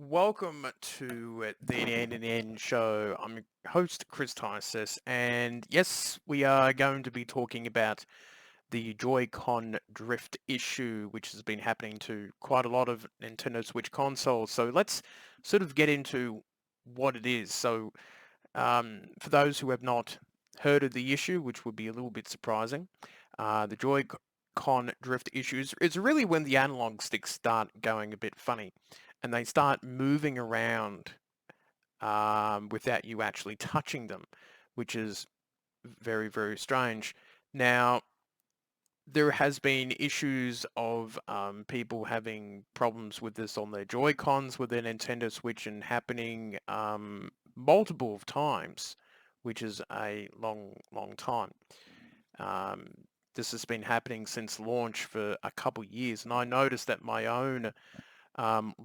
Welcome to the NNN show. I'm your host Chris Tysis, and yes, we are going to be talking about the Joy-Con drift issue, which has been happening to quite a lot of Nintendo Switch consoles. So let's sort of get into what it is. For those who have not heard of the issue, which would be a little bit surprising, the Joy-Con drift issues is really when the analog sticks start going a bit funny and they start moving around without you actually touching them, which is very, very strange. Now, there has been issues of people having problems with this on their Joy-Cons with their Nintendo Switch and happening multiple of times, which is a long, long time. Um, this has been happening since launch for a couple years, and I noticed that my own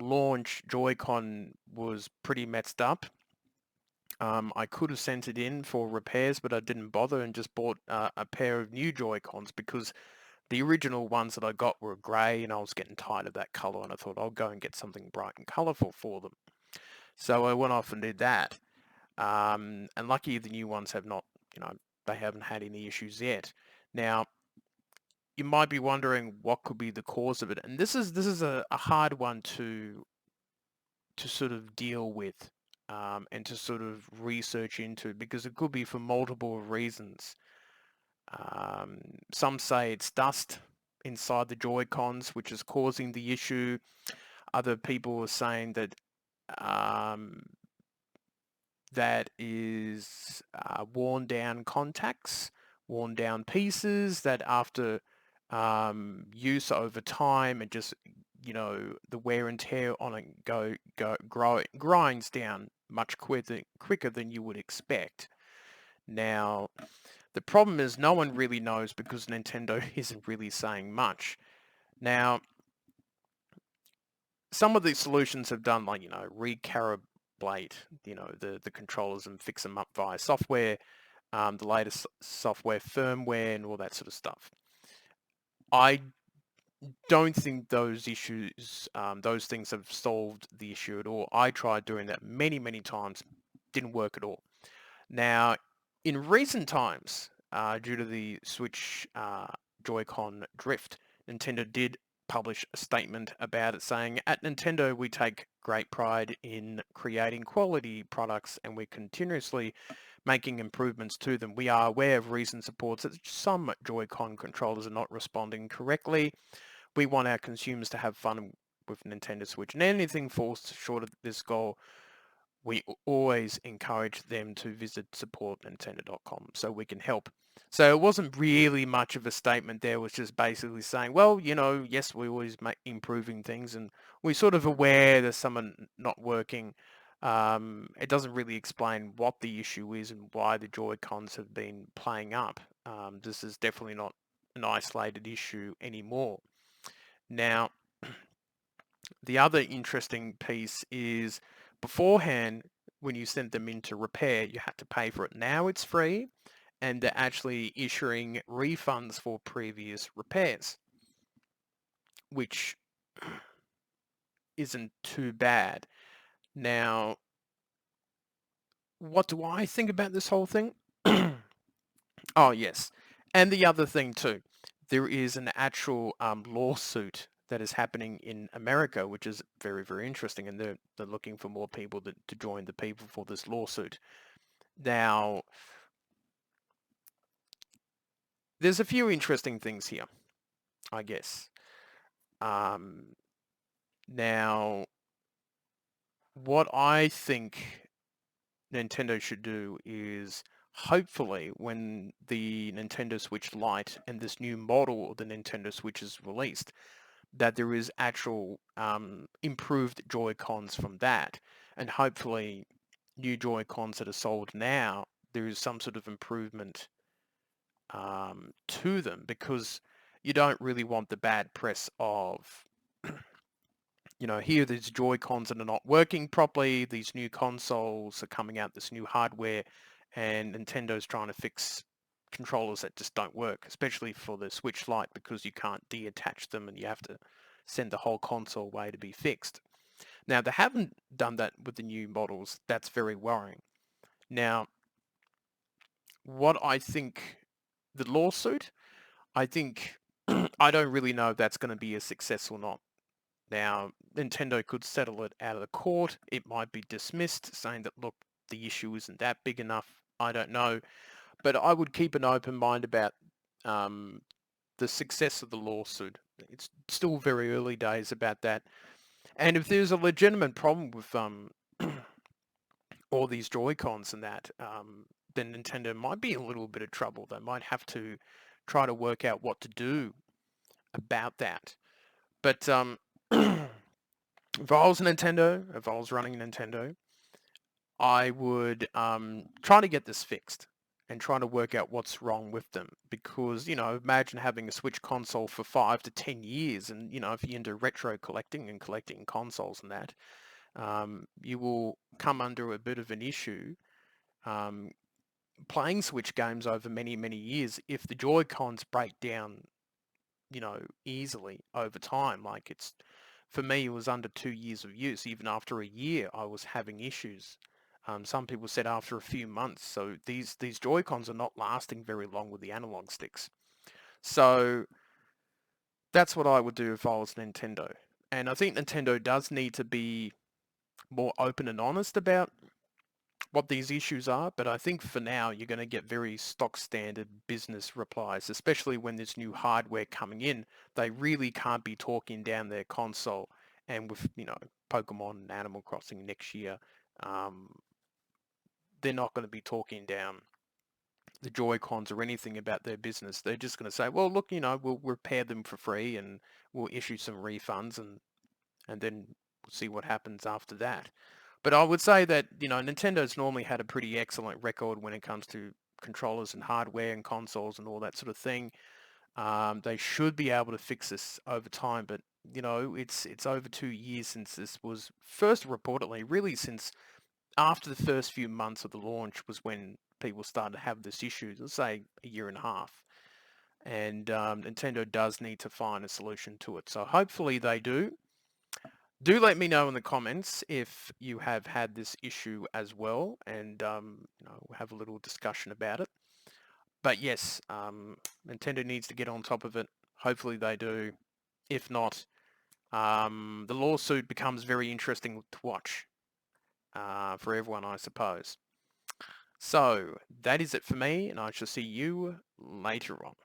launch Joy-Con was pretty messed up. I could have sent it in for repairs, but I didn't bother and just bought a pair of new Joy-Cons because the original ones that I got were grey and I was getting tired of that colour and I thought I'll go and get something bright and colourful for them. So I went off and did that. And lucky the new ones have not, they haven't had any issues yet. Now, you might be wondering what could be the cause of it. And this is a hard one to sort of deal with and to sort of research into because it could be for multiple reasons. Um, some say it's dust inside the Joy-Cons, which is causing the issue. Other people are saying that um, that is worn down contacts, worn down pieces that after use over time and just the wear and tear on it grinds down much quicker than you would expect. Now, the problem is no one really knows because Nintendo isn't really saying much. Now, some of these solutions have done like, recalibrate, the controllers and fix them up via software, the latest software firmware and all that sort of stuff. I don't think those things have solved the issue at all. I tried doing that many, many times, didn't work at all. Now, in recent times, due to the Switch Joy-Con drift, Nintendo did publish a statement about it saying, at Nintendo, we take great pride in creating quality products and we're continuously making improvements to them. We are aware of recent reports that some Joy-Con controllers are not responding correctly. We want our consumers to have fun with Nintendo Switch, and anything falls short of this goal, we always encourage them to visit supportnintendo.com so we can help. So it wasn't really much of a statement there. It was just basically saying, well, yes, we always make improving things and we're sort of aware there's some not working. It doesn't really explain what the issue is and why the Joy-Cons have been playing up. This is definitely not an isolated issue anymore. Now, the other interesting piece is beforehand, when you sent them in to repair, you had to pay for it. Now it's free, and they're actually issuing refunds for previous repairs, which isn't too bad. Now, what do I think about this whole thing? Oh, yes. And the other thing too, there is an actual lawsuit that is happening in America, which is very, very interesting, and they're looking for more people to join the people for this lawsuit. Now, there's a few interesting things here, I guess. Um, now, what I think Nintendo should do is hopefully when the Nintendo Switch Lite and this new model of the Nintendo Switch is released, that there is actual improved Joy-Cons from that. And hopefully new Joy-Cons that are sold now, there is some sort of improvement to them because you don't really want the bad press of, here there's Joy-Cons that are not working properly, these new consoles are coming out, this new hardware, and Nintendo's trying to fix controllers that just don't work, especially for the Switch Lite because you can't detach them and you have to send the whole console away to be fixed. Now, they haven't done that with the new models. That's very worrying. Now, what I think the lawsuit, I think I don't really know if that's going to be a success or not. Now, Nintendo could settle it out of the court. It might be dismissed, saying that, look, the issue isn't that big enough. I don't know. But I would keep an open mind about um, the success of the lawsuit. It's still very early days about that. And if there's a legitimate problem with all these Joy-Cons and that, then Nintendo might be in a little bit of trouble. They might have to try to work out what to do about that. But if I was Nintendo, if I was running Nintendo, I would try to get this fixed and try to work out what's wrong with them. Because, imagine having a Switch console for 5 to 10 years, and, if you're into retro collecting and collecting consoles and that, you will come under a bit of an issue um, playing Switch games over many, many years if the Joy-Cons break down, easily over time. Like for me, it was under 2 years of use. Even after a year, I was having issues. Some people said after a few months. So these Joy-Cons are not lasting very long with the analog sticks. So that's what I would do if I was Nintendo. And I think Nintendo does need to be more open and honest about what these issues are, but I think for now you're going to get very stock standard business replies, especially when there's new hardware coming in. They really can't be talking down their console, and with Pokemon and Animal Crossing next year, um, they're not going to be talking down the Joy Cons or anything about their business. They're just going to say, well, look, we'll repair them for free and we'll issue some refunds, and then we'll see what happens after that. But I would say that, Nintendo's normally had a pretty excellent record when it comes to controllers and hardware and consoles and all that sort of thing. They should be able to fix this over time, but it's over 2 years since this was first reportedly, really since after the first few months of the launch was when people started to have this issue, let's say a year and a half. And Nintendo does need to find a solution to it. So hopefully they do. Do let me know in the comments if you have had this issue as well, and we'll have a little discussion about it. But yes, Nintendo needs to get on top of it. Hopefully they do. If not, the lawsuit becomes very interesting to watch for everyone, I suppose. So that is it for me, and I shall see you later on.